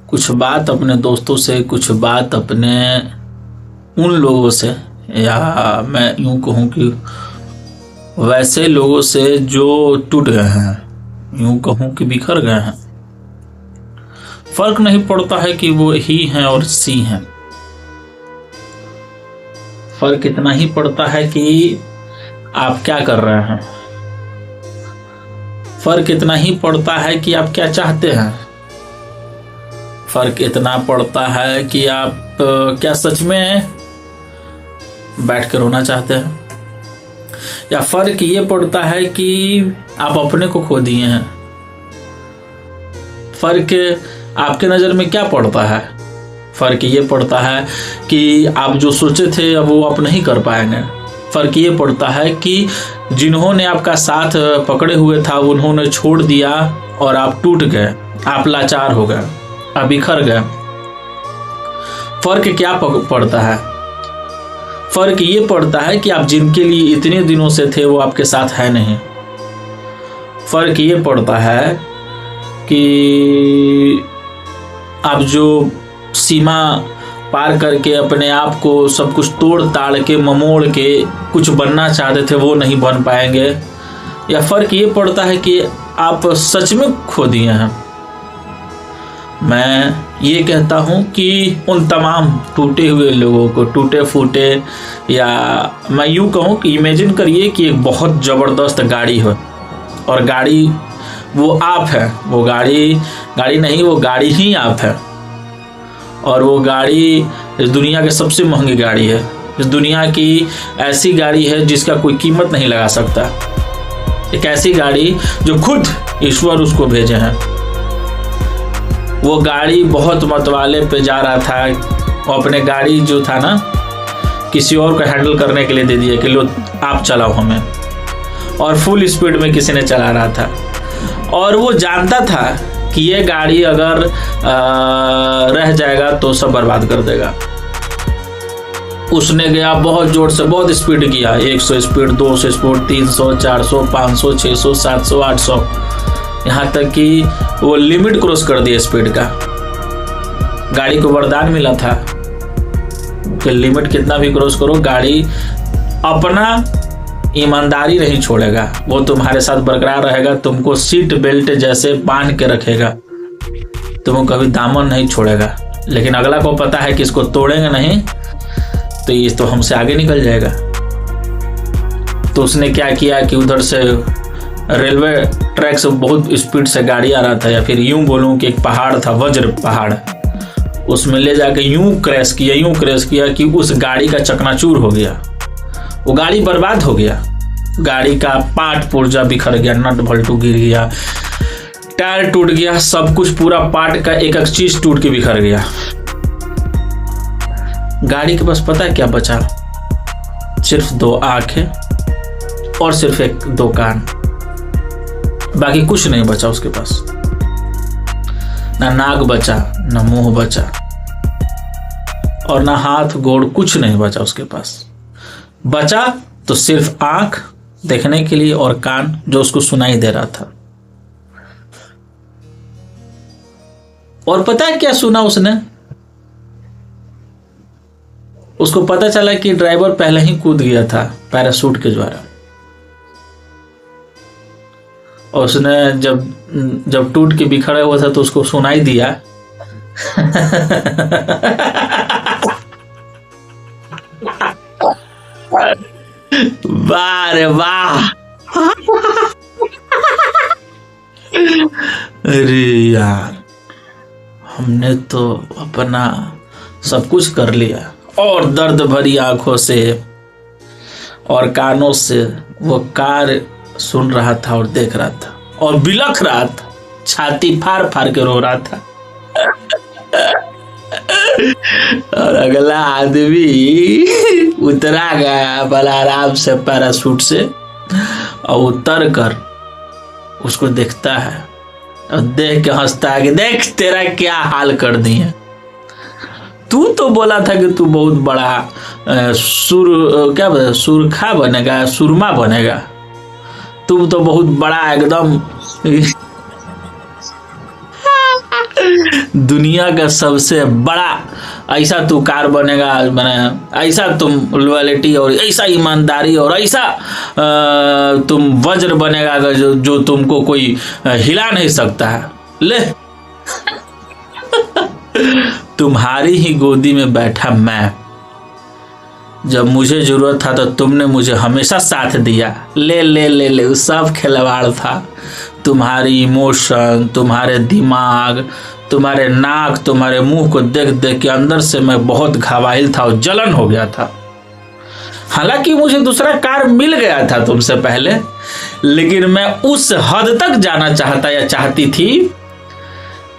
कुछ बात अपने दोस्तों से, कुछ बात अपने उन लोगों से, या मैं यूं कहूं कि वैसे लोगों से जो टूट गए हैं, यूं कहूं कि बिखर गए हैं। फर्क नहीं पड़ता है कि वो ही हैं और सी हैं, फर्क इतना ही पड़ता है कि आप क्या कर रहे हैं। फर्क इतना ही पड़ता है कि आप क्या चाहते हैं। फर्क इतना पड़ता है कि आप क्या सच में बैठ कर रोना चाहते हैं, या फर्क ये पड़ता है कि आप अपने को खो दिए हैं। फर्क आपके नज़र में क्या पड़ता है? फर्क ये पड़ता है कि आप जो सोचे थे अब वो आप नहीं कर पाएंगे। फर्क ये पड़ता है कि जिन्होंने आपका साथ पकड़े हुए था उन्होंने छोड़ दिया और आप टूट गए, आप लाचार हो गए, आप बिखर गए। फर्क क्या पड़ता है? फर्क ये पड़ता है कि आप जिनके लिए इतने दिनों से थे वो आपके साथ है नहीं। फर्क ये पड़ता है कि आप जो सीमा पार करके अपने आप को सब कुछ तोड़ ताड़ के ममोड़ के कुछ बनना चाहते थे वो नहीं बन पाएंगे। या फर्क ये पड़ता है कि आप सच में खो दिए हैं। मैं ये कहता हूँ कि उन तमाम टूटे हुए लोगों को, टूटे फूटे, या मैं यूँ कहूँ कि इमेजिन करिए कि एक बहुत ज़बरदस्त गाड़ी हो और गाड़ी वो आप है, वो गाड़ी नहीं, वो गाड़ी ही आप है। और वो गाड़ी इस दुनिया की सबसे महंगी गाड़ी है, इस दुनिया की ऐसी गाड़ी है जिसका कोई कीमत नहीं लगा सकता। एक ऐसी गाड़ी जो खुद ईश्वर उसको भेजे हैं। वो गाड़ी बहुत मतवाले पे जा रहा था, और अपने गाड़ी जो था ना किसी और को हैंडल करने के लिए दे दिया कि लो आप चलाओ हमें, और फुल स्पीड में किसी ने चला रहा था। और वो जानता था कि ये गाड़ी अगर रह जाएगा तो सब बर्बाद कर देगा। उसने गया बहुत जोर से, बहुत स्पीड किया, 100 स्पीड, 200 स्पीड, 300, 400, 500, 600, 700, 800, यहाँ तक कि वो लिमिट क्रॉस कर दिया स्पीड का। गाड़ी को वरदान मिला था कि लिमिट कितना भी क्रॉस करो, गाड़ी अपना ईमानदारी नहीं छोड़ेगा, वो तुम्हारे साथ बरकरार रहेगा, तुमको सीट बेल्ट जैसे बांध के रखेगा, तुमको कभी दामन नहीं छोड़ेगा। लेकिन अगला को पता है कि इसको तोड़ेंगे नहीं तो ये तो हमसे आगे निकल जाएगा। तो उसने क्या किया कि उधर से रेलवे ट्रैक से बहुत स्पीड से गाड़ी आ रहा था, या फिर यूं बोलूं कि एक पहाड़ था, वज्र पहाड़, उसमें ले जाके यूं क्रैश किया कि उस गाड़ी का चकनाचूर हो गया। वो गाड़ी बर्बाद हो गया, गाड़ी का पार्ट पुर्जा बिखर गया, नट भल्टू गिर गया, टायर टूट गया, सब कुछ पूरा पार्ट का एक एक चीज टूट के बिखर गया। गाड़ी के पास पता है क्या बचा? सिर्फ 2 आंखें और सिर्फ 2 कान, बाकी कुछ नहीं बचा उसके पास। ना नाक बचा, ना मुंह बचा, और ना हाथ गोड़, कुछ नहीं बचा उसके पास। बचा तो सिर्फ आंख देखने के लिए और कान जो उसको सुनाई दे रहा था। और पता है क्या सुना उसने? उसको पता चला कि ड्राइवर पहले ही कूद गया था पैराशूट के द्वारा। और उसने जब टूट के बिखरा हुआ था तो उसको सुनाई दिया वाह रे वाह। अरे यार, हमने तो अपना सब कुछ कर लिया, और दर्द भरी आंखों से और कानों से वो कार सुन रहा था और देख रहा था और बिलख रहा था, छाती फाड़ फाड़ के रो रहा था। और अगला आदमी उतरा गया बड़ा आराम से पैराशूट से, और उतर कर उसको देखता है और देख के हंसता है कि देख तेरा क्या हाल कर दिए। तू तो बोला था कि तू बहुत बड़ा सुरखा बनेगा, सुरमा बनेगा, तू तो बहुत बड़ा एकदम दुनिया का सबसे बड़ा ऐसा तू कार बनेगा, मैंने ऐसा तुम लॉयल्टी और ऐसा ईमानदारी और ऐसा तुम वज्र बनेगा जो तुमको कोई हिला नहीं सकता है। ले तुम्हारी ही गोदी में बैठा मैं, जब मुझे जरूरत था तो तुमने मुझे हमेशा साथ दिया। ले ले ले ले सब खिलवाड़ था। तुम्हारी इमोशन, तुम्हारे दिमाग, तुम्हारे नाक, तुम्हारे मुंह को देख देख के अंदर से मैं बहुत घायल था और जलन हो गया था। हालांकि मुझे दूसरा कार मिल गया था तुमसे पहले, लेकिन मैं उस हद तक जाना चाहता या चाहती थी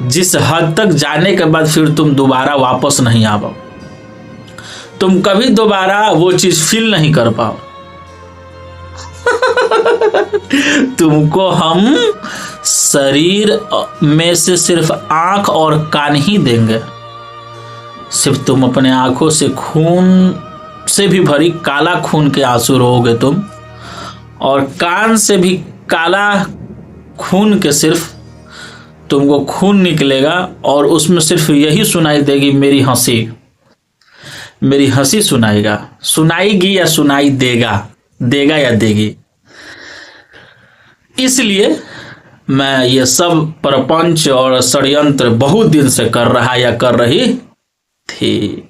जिस हद तक जाने के बाद फिर तुम दोबारा वापस नहीं आ पाओ, तुम कभी दोबारा वो चीज फील नहीं कर पाओ। तुमको हम शरीर में से सिर्फ आंख और कान ही देंगे। सिर्फ तुम अपने आंखों से खून से भी भरी काला खून के आंसू रोओगे तुम, और कान से भी काला खून के सिर्फ तुमको खून निकलेगा, और उसमें सिर्फ यही सुनाई देगी मेरी हंसी। मेरी हंसी सुनाएगी या सुनाई देगा या देगी। इसलिए मैं ये सब प्रपंच और षड्यंत्र बहुत दिन से कर रहा या कर रही थी।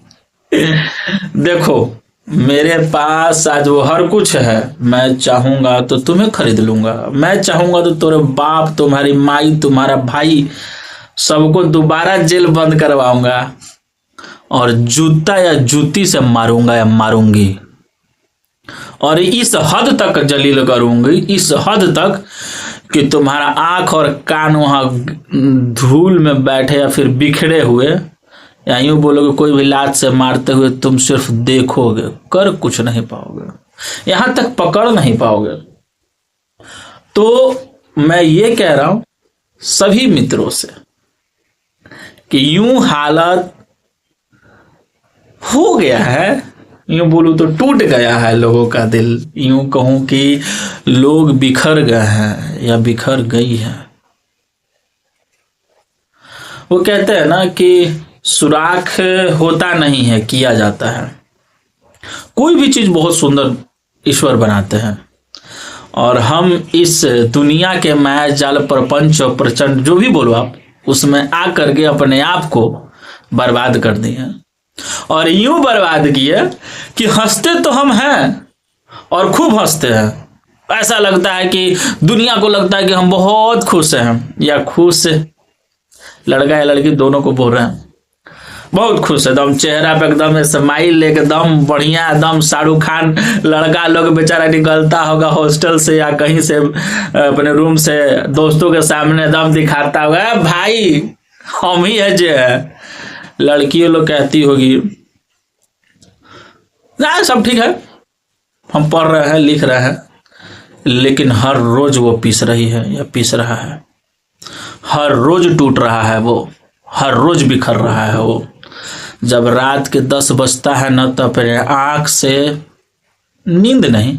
देखो मेरे पास आज वो हर कुछ है। मैं चाहूंगा तो तुम्हें खरीद लूंगा, मैं चाहूंगा तो तुम्हारे बाप, तुम्हारी माई, तुम्हारा भाई, सबको दोबारा जेल बंद करवाऊंगा और जूता या जूती से मारूंगा या मारूंगी, और इस हद तक जलील करूंगी, इस हद तक कि तुम्हारा आंख और कान वहां धूल में बैठे या फिर बिखरे हुए, या यूं बोलोगे कोई भी लात से मारते हुए तुम सिर्फ देखोगे, कर कुछ नहीं पाओगे, यहां तक पकड़ नहीं पाओगे। तो मैं ये कह रहा हूं सभी मित्रों से कि यूं हालत हो गया है, यूं बोलूं तो टूट गया है लोगों का दिल, यूं कहूं कि लोग बिखर गए हैं या बिखर गई है। वो कहते हैं ना कि सुराख होता नहीं है, किया जाता है। कोई भी चीज बहुत सुंदर ईश्वर बनाते हैं, और हम इस दुनिया के माया जाल प्रपंच और प्रचंड जो भी बोलो आप, उसमें आ करके अपने आप को बर्बाद कर दिए, और यूं बर्बाद किए कि हंसते तो हम हैं और खूब हंसते हैं। ऐसा लगता है कि दुनिया को लगता है कि हम बहुत खुश हैं, या खुश लड़का या लड़की दोनों को बोल रहे हैं बहुत खुश है, एकदम चेहरा पे एकदम स्माइल एकदम बढ़िया, एकदम शाहरुख खान लड़का लोग बेचारा निकलता होगा हॉस्टल से या कहीं से अपने रूम से, दोस्तों के सामने एकदम दिखाता होगा भाई हम ही है जो है। लड़कियों लोग कहती होगी ना सब ठीक है, हम पढ़ रहे हैं लिख रहे हैं, लेकिन हर रोज वो पीस रही है या पीस रहा है, हर रोज टूट रहा है वो, हर रोज बिखर रहा है वो। जब रात के 10 बजता है न, तो अपने आंख से नींद नहीं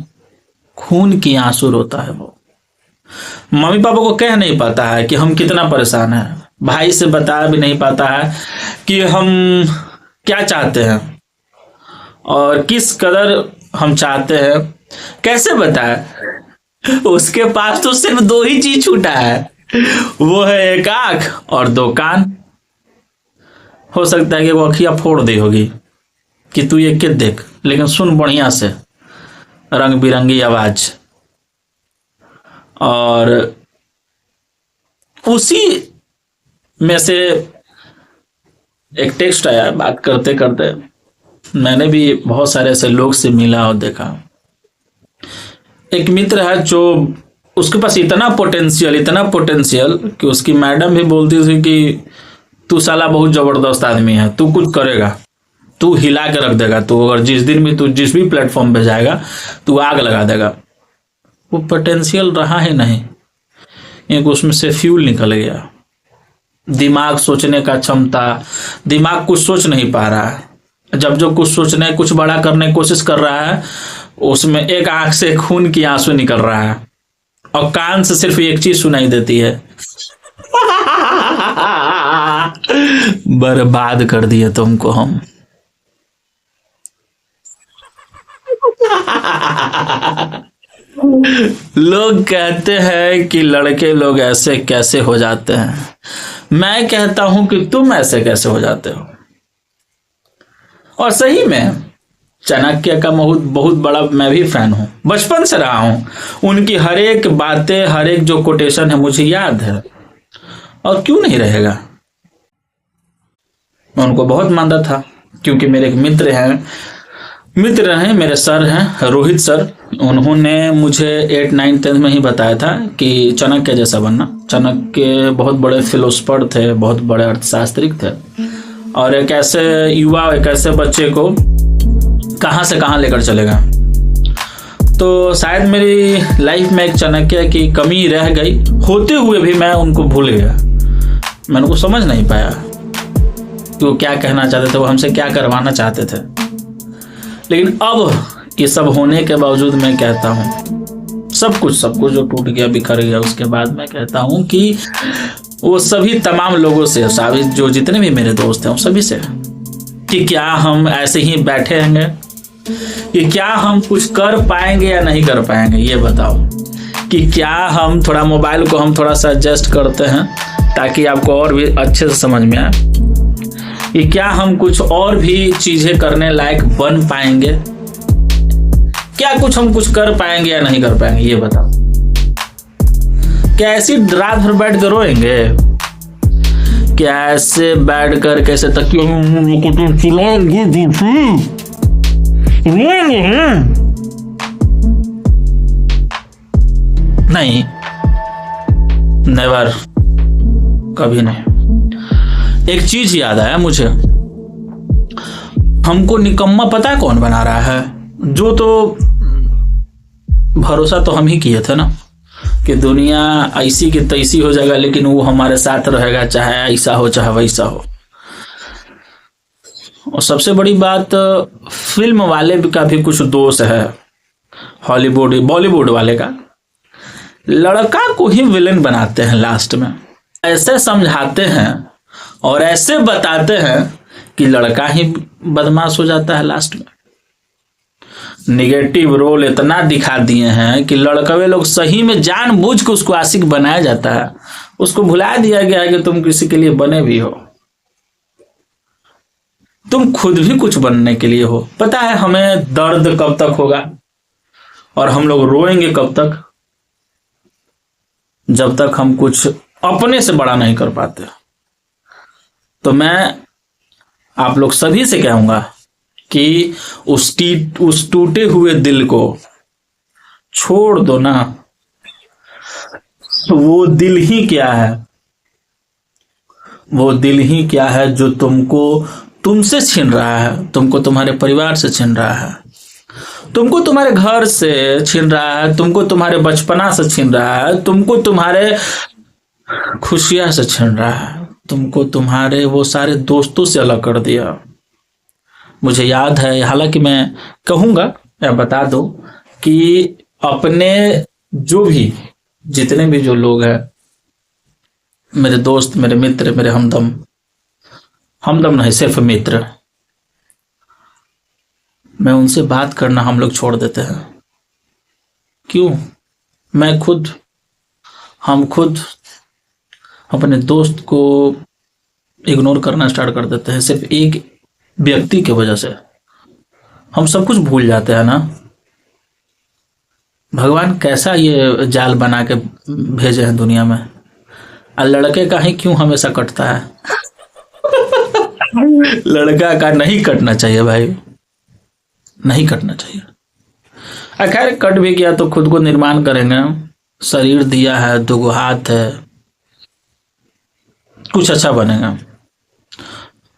खून की आंसू रोता है वो। मम्मी पापा को कह नहीं पाता है कि हम कितना परेशान हैं, भाई से बता भी नहीं पाता है कि हम क्या चाहते हैं और किस कदर हम चाहते हैं, कैसे बताए। उसके पास तो सिर्फ 2 ही चीज छूटा है, वो है एक आंख और 2 कान। हो सकता है कि वो अखियां फोड़ दी होगी कि तू ये क्या देख, लेकिन सुन बढ़िया से, रंग बिरंगी आवाज। और उसी में से एक टेक्स्ट आया, बात करते करते मैंने भी बहुत सारे ऐसे लोग से मिला और देखा। एक मित्र है जो उसके पास इतना पोटेंशियल कि उसकी मैडम भी बोलती थी कि तू साला बहुत जबरदस्त आदमी है, तू कुछ करेगा, तू हिला के रख देगा, तू अगर जिस दिन भी तू जिस भी प्लेटफॉर्म पे जाएगा तू आग लगा देगा। वो पोटेंशियल रहा ही नहीं, क्योंकि उसमें से फ्यूल निकल गया। दिमाग सोचने का क्षमता, दिमाग कुछ सोच नहीं पा रहा है। जब जो कुछ सोचने कुछ बड़ा करने की कोशिश कर रहा है, उसमें एक आंख से खून की आंसू निकल रहा है और कान से सिर्फ एक चीज सुनाई देती है बर्बाद कर दिए तुमको हम। लोग कहते हैं कि लड़के लोग ऐसे कैसे हो जाते हैं, मैं कहता हूं कि तुम ऐसे कैसे हो जाते हो। और सही में चाणक्य का बहुत बहुत बड़ा मैं भी फैन हूं, बचपन से रहा हूं। उनकी हर एक बातें, हर एक जो कोटेशन है मुझे याद है, और क्यों नहीं रहेगा। मैं उनको बहुत मानता था, क्योंकि मेरे एक मित्र हैं, मेरे सर हैं रोहित सर। उन्होंने मुझे 8, 9, 10 में ही बताया था कि चाणक्य जैसा बनना। चाणक्य बहुत बड़े फिलोसफर थे, बहुत बड़े अर्थशास्त्री थे, और एक ऐसे युवा, एक ऐसे बच्चे को कहां से कहां लेकर चलेगा। तो शायद मेरी लाइफ में एक चाणक्य की कमी रह गई, होते हुए भी मैं उनको भूल गया। मैं उनको समझ नहीं पाया कि वो क्या कहना चाहते थे, वो हमसे क्या करवाना चाहते थे। लेकिन अब ये सब होने के बावजूद मैं कहता हूँ, सब कुछ जो टूट गया, बिखर गया, उसके बाद मैं कहता हूँ कि वो सभी तमाम लोगों से, सभी जो जितने भी मेरे दोस्त हैं, उन सभी से, कि क्या हम ऐसे ही बैठे रहेंगे, कि क्या हम कुछ कर पाएंगे या नहीं कर पाएंगे। ये बताओ कि क्या हम थोड़ा मोबाइल को हम थोड़ा सा एडजस्ट करते हैं ताकि आपको और भी अच्छे से समझ में आए, कि क्या हम कुछ और भी चीजें करने लायक बन पाएंगे, क्या हम कुछ कर पाएंगे या नहीं कर पाएंगे। ये बताओ, क्या ऐसी रात भर बैठ कर रोएंगे, क्या ऐसे बैठ कर कैसे तकियों नहीं, नेवर, कभी नहीं। एक चीज याद आया मुझे, हमको निकम्मा पता है कौन बना रहा है? जो तो भरोसा तो हम ही किए थे ना कि दुनिया ऐसी की तैसी हो जाएगा, लेकिन वो हमारे साथ रहेगा, चाहे ऐसा हो चाहे वैसा हो। और सबसे बड़ी बात, फिल्म वाले का भी कुछ दोष है, हॉलीवुड बॉलीवुड वाले का। लड़का को ही विलेन बनाते हैं लास्ट में, ऐसे समझाते हैं और ऐसे बताते हैं कि लड़का ही बदमाश हो जाता है लास्ट में। निगेटिव रोल इतना दिखा दिए हैं कि लड़कवे लोग सही में जानबूझ के उसको आशिक बनाया जाता है, उसको भुला दिया गया है कि तुम किसी के लिए बने भी हो, तुम खुद भी कुछ बनने के लिए हो। पता है हमें दर्द कब तक होगा और हम लोग रोएंगे कब तक, जब तक हम कुछ अपने से बड़ा नहीं कर पाते। तो मैं आप लोग सभी से कहूंगा कि उस टूटे हुए दिल को छोड़ दो ना। वो दिल ही क्या है, वो दिल ही क्या है जो तुमको तुमसे छीन रहा है, तुमको तुम्हारे परिवार से छीन रहा है, तुमको तुम्हारे घर से छीन रहा है, तुमको तुम्हारे बचपना से छीन रहा है, तुमको तुम्हारे खुशियां से छीन रहा है, तुमको तुम्हारे वो सारे दोस्तों से अलग कर दिया। मुझे याद है, हालांकि मैं कहूंगा या बता दो कि अपने जो भी जितने भी जो लोग हैं, मेरे दोस्त, मेरे मित्र, मेरे हमदम नहीं, सिर्फ मित्र, मैं उनसे बात करना हम लोग छोड़ देते हैं। क्यों? हम खुद अपने दोस्त को इग्नोर करना स्टार्ट कर देते हैं, सिर्फ एक व्यक्ति की वजह से। हम सब कुछ भूल जाते हैं ना। भगवान कैसा ये जाल बना के भेजे हैं दुनिया में, और लड़के का ही क्यों हमेशा कटता है? लड़का का नहीं कटना चाहिए भाई, नहीं कटना चाहिए। खैर कट भी किया तो खुद को निर्माण करेंगे, शरीर दिया है, 2 हाथ है, कुछ अच्छा बनेगा।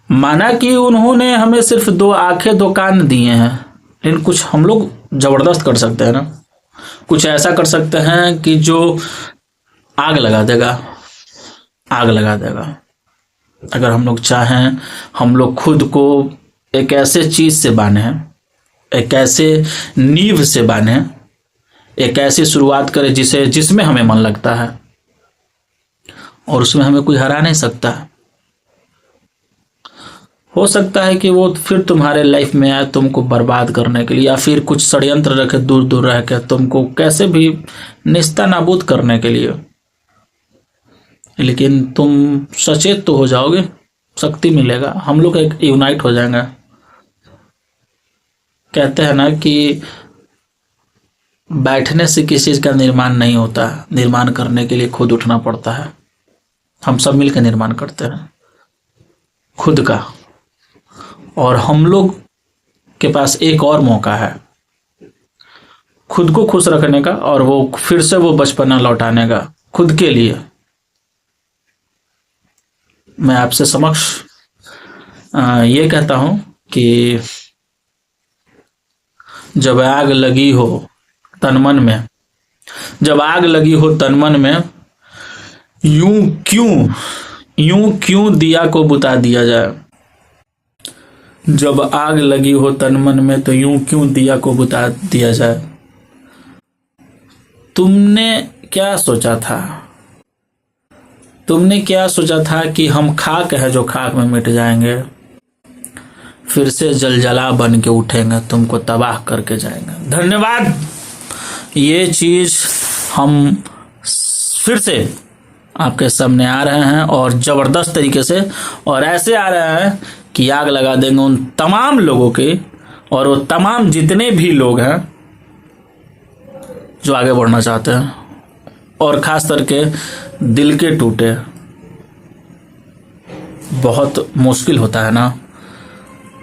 माना कि उन्होंने हमें सिर्फ 2 आंखें 2 कान दिए हैं, लेकिन कुछ हम लोग जबरदस्त कर सकते हैं ना। कुछ ऐसा कर सकते हैं कि जो आग लगा देगा। अगर हम लोग चाहें, हम लोग खुद को एक ऐसे चीज से बांधे, एक ऐसे नींव से बांधे, एक ऐसी शुरुआत करें जिसमें हमें मन लगता है और उसमें हमें कोई हरा नहीं सकता। हो सकता है कि वो फिर तुम्हारे लाइफ में आए तुमको बर्बाद करने के लिए, या फिर कुछ षड्यंत्र रखे दूर दूर रह के तुमको कैसे भी निस्ता नाबूद करने के लिए। लेकिन तुम सचेत तो हो जाओगे, शक्ति मिलेगा, हम लोग एक यूनाइट हो जाएंगे। कहते हैं ना कि बैठने से किसी चीज का निर्माण नहीं होता, निर्माण करने के लिए खुद उठना पड़ता है। हम सब मिलकर निर्माण करते हैं खुद का, और हम लोग के पास एक और मौका है खुद को खुश रखने का, और वो फिर से वो बचपना लौटाने का खुद के लिए। मैं आपसे समक्ष ये कहता हूं कि जब आग लगी हो तन मन में, जब आग लगी हो तन मन में, यूं क्यों दिया को बुता दिया जाए। जब आग लगी हो तन मन में तो यूं क्यों दिया को बुता दिया जाए। तुमने क्या सोचा था, तुमने क्या सोचा था कि हम खाक है जो खाक में मिट जाएंगे, फिर से जलजला बन के उठेंगे, तुमको तबाह करके जाएंगे। धन्यवाद। ये चीज हम फिर से आपके सामने आ रहे हैं, और जबरदस्त तरीके से, और ऐसे आ रहे हैं कि आग लगा देंगे उन तमाम लोगों के, और वो तमाम जितने भी लोग हैं जो आगे बढ़ना चाहते हैं, और खास करके दिल के टूटे। बहुत मुश्किल होता है ना,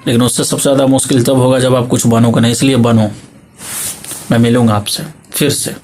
लेकिन उससे सबसे ज़्यादा मुश्किल तब होगा जब आप कुछ बनोगे नहीं, इसलिए बनो। मैं मिलूंगा आपसे फिर से।